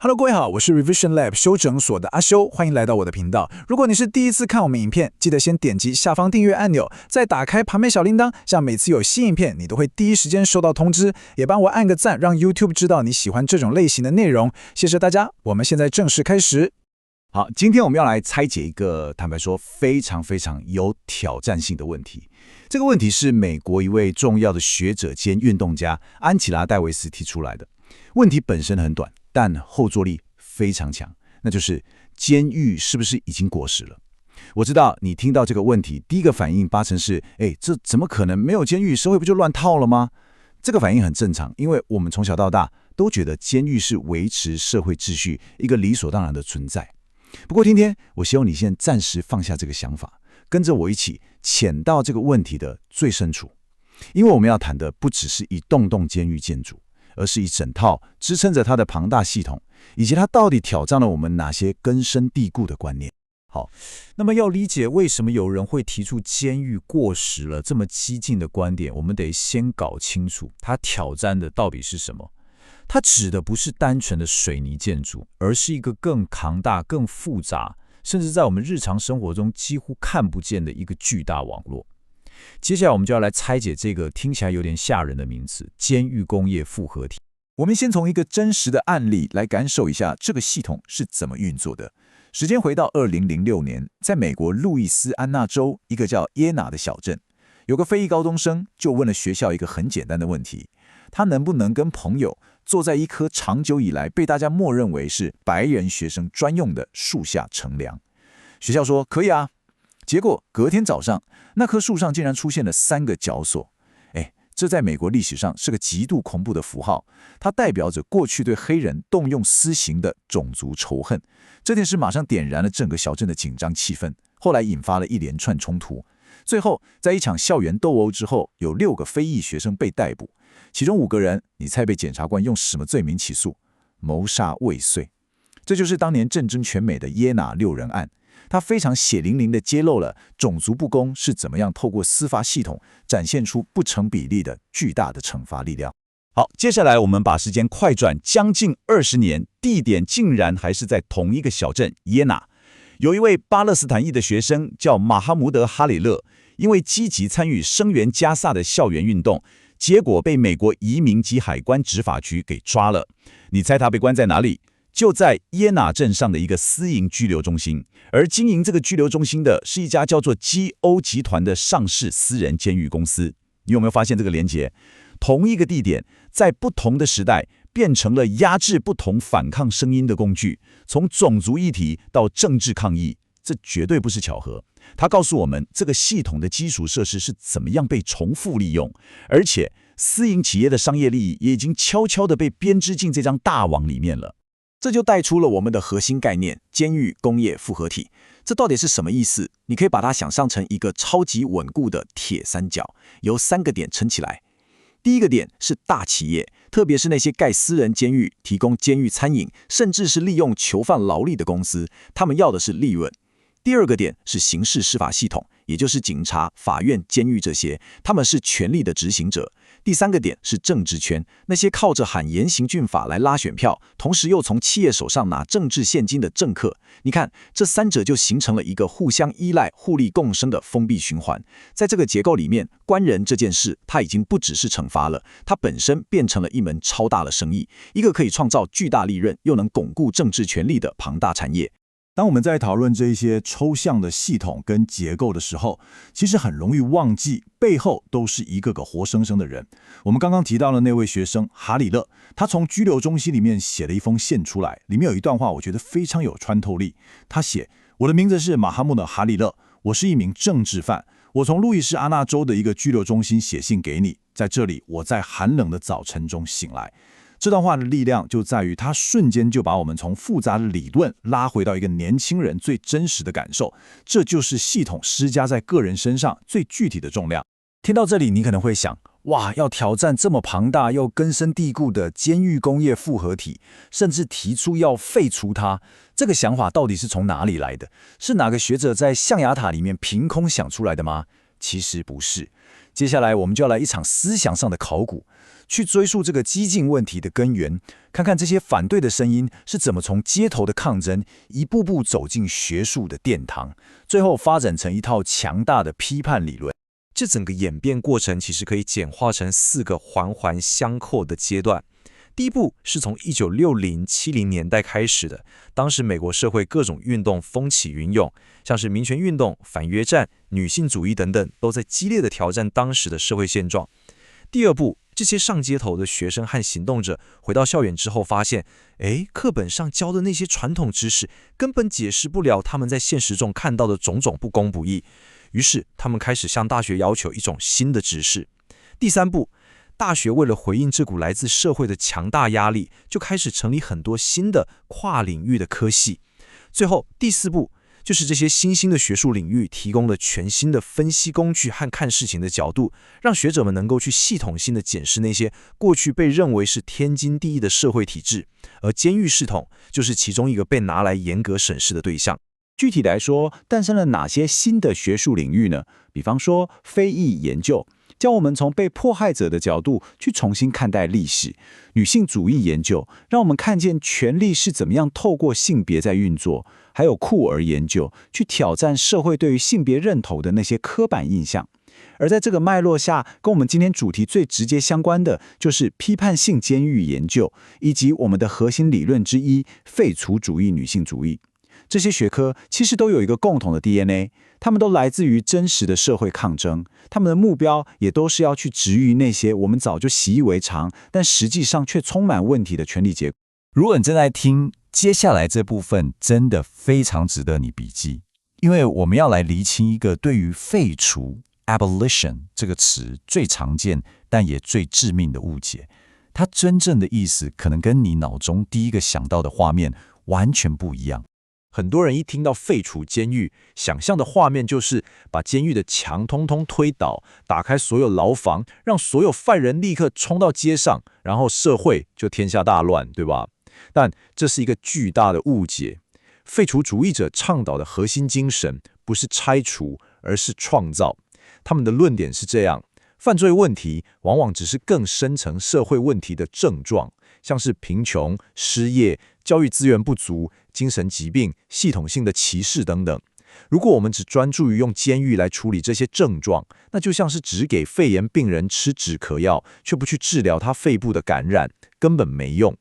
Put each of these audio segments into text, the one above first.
Hello， 各位好，我是 Revision Lab 修整所的阿修，歡迎來到我的頻道。如果你是第一次看我們影片，記得先點擊下方訂閱按鈕，再打開旁邊小鈴鐺，這樣每次有新影片，你都會第一時間收到通知。也幫我按個讚，讓 YouTube 知道你喜歡這種類型的內容。謝謝大家，我們現在正式開始。好，今天我們要來拆解一個坦白說非常有挑戰性的問題。這個問題是美國一位重要的學者兼運動家安琪拉·戴維斯提出來的。問題本身很短，但後坐力非常強，那就是監獄是不是已經過時了？我知道你聽到這個問題，第一個反應八成是：這怎麼可能？沒有監獄，社會不就亂套了嗎？這個反應很正常，因為我們從小到大都覺得監獄是維持社會秩序一個理所當然的存在。不過今天，我希望你先暫時放下這個想法，跟着我一起潛到這個問題的最深處，因為我們要談的不只是一棟棟監獄建築，而是一整套支撐着它的龐大系統，以及它到底挑戰了我們哪些根深蒂固的觀念。好，那麼要理解為什麼有人會提出監獄過時了這麼激進的觀點，我們得先搞清楚它挑戰的到底是什麼。它指的不是單純的水泥建築，而是一個更龐大、更複雜，甚至在我們日常生活中幾乎看不見的一個巨大網絡。接下來我們就要來拆解這個聽起來有點嚇人的名詞——監獄工業複合體。我們先從一個真實的案例來感受一下這個系統是怎麼運作的。時間回到2006年，在美國路易斯安那州一個叫耶拿的小鎮，有個非裔高中生就問了學校一個很簡單的問題：他能不能跟朋友坐在一棵長久以來被大家默認為是白人學生專用的樹下乘涼？學校說可以啊。結果隔天早上，那棵樹上竟然出現了3個絞索。這在美國歷史上是個極度恐怖的符號，它代表着過去對黑人動用私刑的種族仇恨。這件事馬上點燃了整個小鎮的緊張氣氛，後來引發了一連串衝突。最後，在一場校園鬥毆之後，有6個非裔學生被逮捕，其中5個人，你猜被檢察官用什麼罪名起訴？謀殺未遂。這就是當年震驚全美的耶拿6人案。他非常血淋淋地揭露了種族不公是怎麼樣透過司法系統展現出不成比例的巨大的懲罰力量。好，接下來我們把時間快轉將近20年，地點竟然還是在同一個小鎮耶拿。有一位巴勒斯坦裔的學生叫馬哈穆德·哈里勒，因為積極參與聲援加薩的校園運動，結果被美國移民及海關執法局給抓了。你猜他被關在哪裡？就在耶拿鎮上的一個私營拘留中心，而經營這個拘留中心的是一家叫做GO集團的上市私人監獄公司。你有沒有發現這個連結？同一個地點，在不同的時代，變成了壓制不同反抗聲音的工具，從種族議題到政治抗議，這絕對不是巧合。它告訴我們，這個系統的基礎設施是怎麼樣被重複利用，而且私營企業的商業利益也已經悄悄地被編織進這張大網裡面了。這就帶出了我們的核心概念——監獄工業複合體。這到底是什麼意思？你可以把它想象成一個超級穩固的鐵三角，由3個點撐起來。第一個點是大企業，特別是那些蓋私人監獄、提供監獄餐飲，甚至是利用囚犯勞力的公司，他們要的是利潤。第二個點是刑事司法系統，也就是警察、法院、監獄這些，他們是權力的執行者。第3個點是政治圈，那些靠着喊嚴刑峻法來拉選票，同時又從企業手上拿政治現金的政客。你看，這3者就形成了一個互相依賴、互利共生的封閉循環。在這個結構裡面，關人這件事，它已經不只是懲罰了，它本身變成了一門超大的生意，一個可以創造巨大利潤，又能鞏固政治權力的龐大產業。當我們在討論這一些抽象的系統跟結構的時候，其實很容易忘記背後都是一個個活生生的人。我們剛剛提到的那位學生哈里勒，他從拘留中心裡面寫了一封信出來，裡面有一段話，我覺得非常有穿透力。他寫：“我的名字是馬哈穆德·哈里勒，我是一名政治犯。我從路易斯安那州的一個拘留中心寫信給你，在這裡，我在寒冷的早晨中醒來。”這段話的力量就在於，它瞬間就把我們從複雜的理論拉回到一個年輕人最真實的感受，這就是系統施加在個人身上最具體的重量。聽到這裡，你可能會想，哇，要挑戰這麼龐大又根深蒂固的監獄工業複合體，甚至提出要廢除它，這個想法到底是從哪裡來的？是哪個學者在象牙塔裡面憑空想出來的嗎？其實不是。接下來我們就要來一場思想上的考古，去追溯這個激進問題的根源，看看這些反對的聲音是怎麼從街頭的抗爭一步步走進學術的殿堂，最後發展成一套強大的批判理論。這整個演變過程其實可以簡化成4個環環相扣的階段。第一步是從1960、70年代開始的，當時美國社會各種運動風起雲湧，像是民權運動、反越戰、女性主義等等，都在激烈的挑戰當時的社會現狀。第二步，這些上街頭的學生和行動者回到校園之後發現，課本上教的那些傳統知識根本解釋不了他們在現實中看到的種種不公不義，於是他們開始向大學要求一種新的知識。第三步，大學為了回應這股來自社會的強大壓力，就開始成立很多新的跨領域的科系。最後，第四步就是這些新興的學術領域提供了全新的分析工具和看事情的角度，讓學者們能夠去系統性的檢視那些過去被認為是天經地義的社會體制，而監獄系統就是其中一個被拿來嚴格審視的對象。具體來說，誕生了哪些新的學術領域呢？比方說非裔研究，教我們從被迫害者的角度去重新看待歷史；女性主義研究，讓我們看見權力是怎麼樣透過性別在運作；還有酷兒研究，去挑戰社會對於性別認同的那些刻板印象。而在這個脈絡下，跟我們今天主題最直接相關的，就是批判性監獄研究，以及我們的核心理論之一——廢除主義女性主義。這些學科其實都有一個共同的 DNA， 他們都來自於真實的社會抗爭，他們的目標也都是要去治癒那些我們早就習以為常，但實際上卻充滿問題的權力結構。如果你正在聽，接下來這部分真的非常值得你筆記，因為我們要來釐清一個對於廢除 abolition 這個詞最常見但也最致命的誤解。它真正的意思可能跟你腦中第一個想到的畫面完全不一樣。很多人一聽到廢除監獄，想象的畫面就是把監獄的牆通通推倒，打開所有牢房，讓所有犯人立刻衝到街上，然後社會就天下大亂，對吧？但這是一個巨大的誤解。廢除主義者倡導的核心精神不是拆除，而是創造。他們的論點是這樣：犯罪問題往往只是更深層社會問題的症狀，像是貧窮、失業、教育資源不足、精神疾病、系統性的歧視等等。如果我們只專注於用監獄來處理這些症狀，那就像是只給肺炎病人吃止咳藥，卻不去治療他肺部的感染，根本沒用。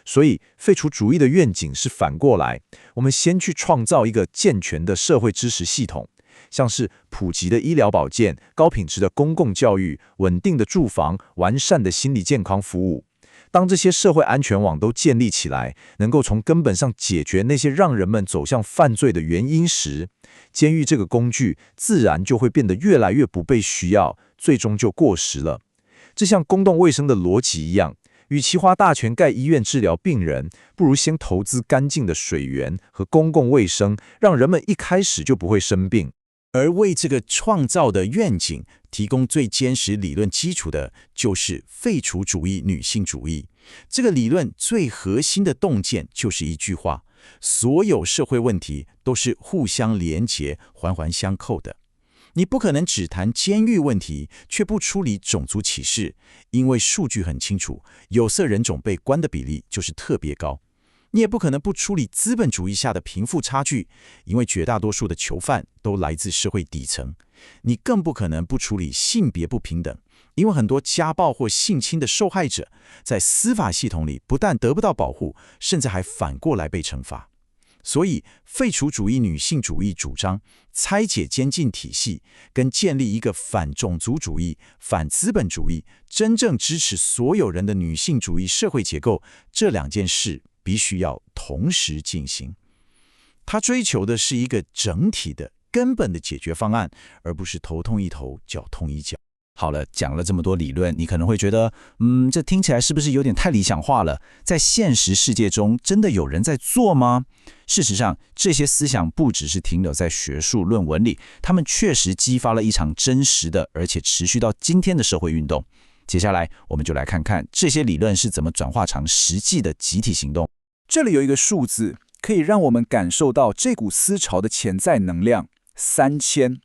所以，廢除主義的願景是反過來，我們先去創造一個健全的社會支持系統，像是普及的醫療保健、高品質的公共教育、穩定的住房、完善的心理健康服務。當這些社會安全網都建立起來，能夠從根本上解決那些讓人們走向犯罪的原因時，監獄這個工具自然就會變得越來越不被需要，最終就過時了。這像公共衛生的邏輯一樣，與其花大錢蓋醫院治療病人，不如先投資乾淨的水源和公共衛生，讓人們一開始就不會生病。而為這個創造的願景提供最堅實理論基礎的，就是廢除主義女性主義。這個理論最核心的洞見就是一句話：所有社會問題都是互相連結、環環相扣的。你不可能只談監獄問題，卻不處理種族歧視，因為數據很清楚，有色人種被關的比例就是特別高。你也不可能不處理資本主義下的貧富差距，因為絕大多數的囚犯都來自社會底層。你更不可能不處理性別不平等，因為很多家暴或性侵的受害者在司法系統裡不但得不到保護，甚至還反過來被懲罰。所以，廢除主義女性主義主張拆解監禁體系，跟建立一個反種族主義、反資本主義、真正支持所有人的女性主義社會結構，這兩件事必須要同時進行。他追求的是一個整體的、根本的解決方案，而不是頭痛醫頭，腳痛醫腳。好了，講了這麼多理論，你可能會覺得，這聽起來是不是有點太理想化了？在現實世界中，真的有人在做嗎？事實上，這些思想不只是停留在學術論文裡，他們確實激發了一場真實的，而且持續到今天的社會運動。接下來，我們就來看看這些理論是怎麼轉化成實際的集體行動。這裡有一個數字，可以讓我們感受到這股思潮的潛在能量：3000。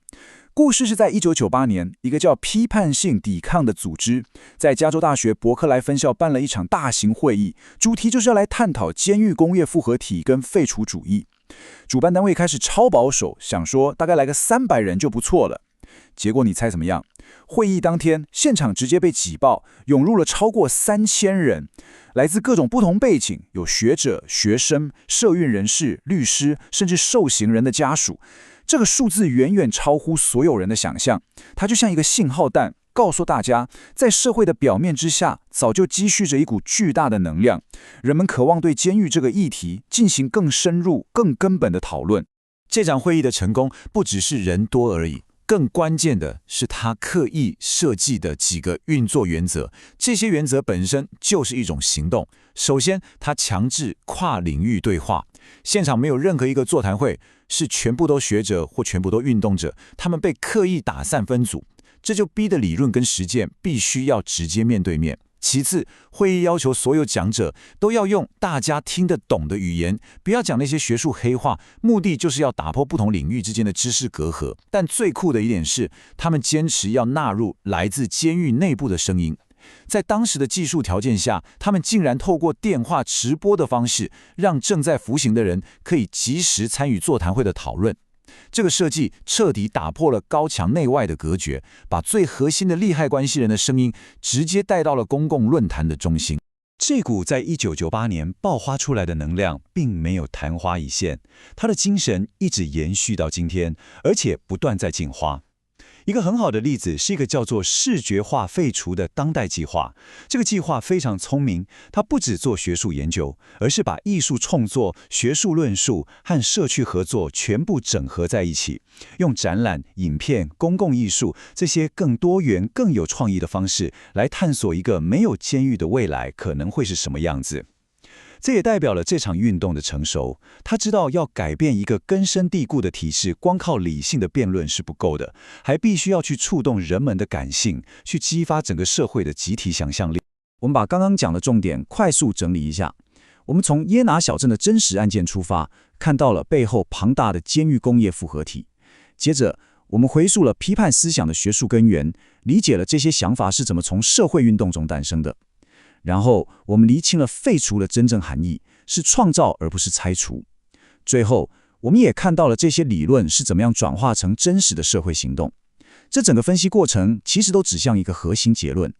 故事是在1998年，一個叫批判性抵抗的組織，在加州大學伯克萊分校辦了一場大型會議，主題就是要來探討監獄工業複合體跟廢除主義。主辦單位開始超保守，想說大概來個300人就不錯了。結果你猜怎麼樣？會議當天，現場直接被擠爆，湧入了超過3000人，來自各種不同背景，有學者、學生、社運人士、律師，甚至受刑人的家屬。這個數字遠遠超乎所有人的想象，它就像一個信號彈，告訴大家，在社會的表面之下，早就積蓄着一股巨大的能量。人們渴望對監獄這個議題進行更深入、更根本的討論。這場會議的成功不只是人多而已，更關鍵的是他刻意設計的幾個運作原則。這些原則本身就是一種行動。首先，他強制跨領域對話，現場沒有任何一個座談會是全部都學者或全部都運動者，他們被刻意打散分組，這就逼得理論跟實踐必須要直接面對面。其次，會議要求所有講者都要用大家聽得懂的語言，不要講那些學術黑話，目的就是要打破不同領域之間的知識隔閡。但最酷的一點是，他們堅持要納入來自監獄內部的聲音。在當時的技術條件下，他們竟然透過電話直播的方式，讓正在服刑的人可以及時參與座談會的討論。這個設計徹底打破了高牆內外的隔絕，把最核心的利害關係人的聲音直接帶到了公共論壇的中心。這股在1998年爆發出來的能量並沒有曇花一現，它的精神一直延續到今天，而且不斷在進化。一個很好的例子是一個叫做視覺化廢除的當代計劃。這個計劃非常聰明，它不只做學術研究，而是把藝術創作、學術論述和社區合作全部整合在一起，用展覽、影片、公共藝術這些更多元、更有創意的方式來探索一個沒有監獄的未來可能會是什麼樣子。這也代表了這場運動的成熟。他知道要改變一個根深蒂固的體制，光靠理性的辯論是不夠的，還必須要去觸動人們的感性，去激發整個社會的集體想象力。我們把剛剛講的重點快速整理一下。我們從耶拿小鎮的真實案件出發，看到了背後龐大的監獄工業複合體。接着，我們回溯了批判思想的學術根源，理解了這些想法是怎麼從社會運動中誕生的。然後，我們釐清了廢除的真正含義，是創造而不是拆除。最後，我們也看到了這些理論是怎麼樣轉化成真實的社會行動。這整個分析過程其實都指向一個核心結論：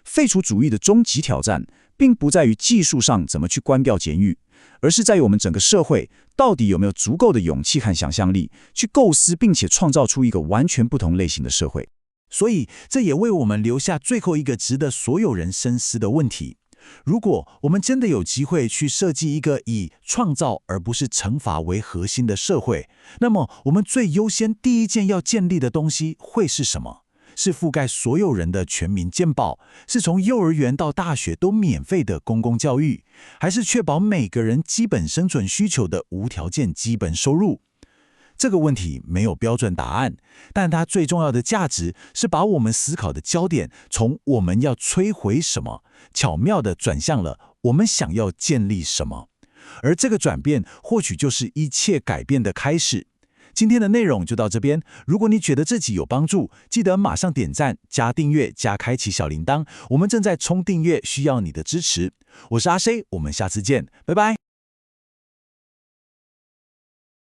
廢除主義的終極挑戰，並不在於技術上怎麼去關掉監獄，而是在於我們整個社會到底有沒有足夠的勇氣和想象力，去構思並且創造出一個完全不同類型的社會。所以，這也為我們留下最後一個值得所有人深思的問題：如果我們真的有機會去設計一個以創造而不是懲罰為核心的社會，那麼我們最優先第一件要建立的東西會是什麼？是覆蓋所有人的全民健保，是從幼兒園到大學都免費的公共教育，還是確保每個人基本生存需求的無條件基本收入？這個問題沒有標準答案，但它最重要的價值是把我們思考的焦點從我們要摧毀什麼，巧妙地轉向了我們想要建立什麼。而這個轉變或許就是一切改變的開始。今天的內容就到這邊，如果你覺得這集有幫助，記得馬上點讚、加訂閱、加開啟小鈴鐺，我們正在衝訂閱，需要你的支持。我是阿 C，我們下次見，拜拜。